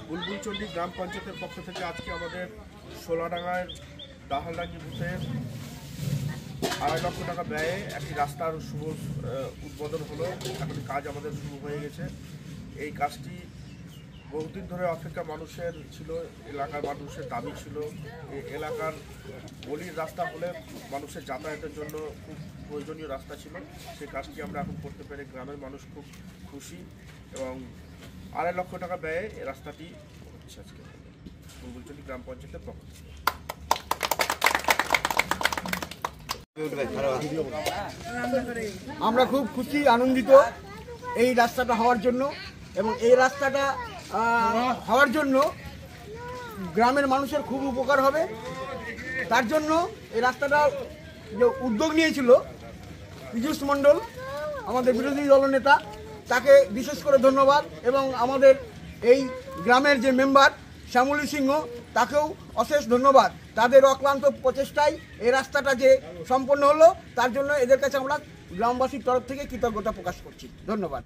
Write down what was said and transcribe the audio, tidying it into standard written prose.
বুলবুলচন্ডী গ্রাম পঞ্চায়েতের পক্ষ থেকে আজকে আমাদের সোলাডাঙ্গার দাহালডাঙ্গি বুথে 2.5 লক্ষ টাকা ব্যয়ে একটি রাস্তার শুভ উদ্বোধন হলো। এখন কাজ আমাদের শুরু হয়ে গেছে। এই কাজটি বহুদিন ধরে অপেক্ষা মানুষের ছিল, এলাকার মানুষের দাবি ছিল। এই এলাকার গলির রাস্তা হলে মানুষের যাতায়াতের জন্য খুব প্রয়োজনীয় রাস্তা ছিল। সেই কাজটি আমরা এখন করতে পেরে গ্রামের মানুষ খুব খুশি এবং 2.5 লক্ষ টাকা ব্যয়ে এই রাস্তাটি হচ্ছে আজকে বুলবুলচন্ডী গ্রাম পঞ্চায়েতের পক্ষ থেকে। আমরা খুব খুশি আনন্দিত এই রাস্তাটা হওয়ার জন্য, এবং এই রাস্তাটা হওয়ার জন্য গ্রামের মানুষের খুব উপকার হবে। তার জন্য এই রাস্তাটা যে উদ্যোগ নিয়েছিল পীযূষ মণ্ডল, আমাদের বিরোধী দলনেতা, তাকে বিশেষ করে ধন্যবাদ। এবং আমাদের এই গ্রামের যে মেম্বার শ্যামলী সিংহ, তাকেও অশেষ ধন্যবাদ। তাদের অক্লান্ত প্রচেষ্টায় এই রাস্তাটা যে সম্পন্ন হলো, তার জন্য এদের কাছে আমরা গ্রামবাসীর তরফ থেকে কৃতজ্ঞতা প্রকাশ করছি। ধন্যবাদ।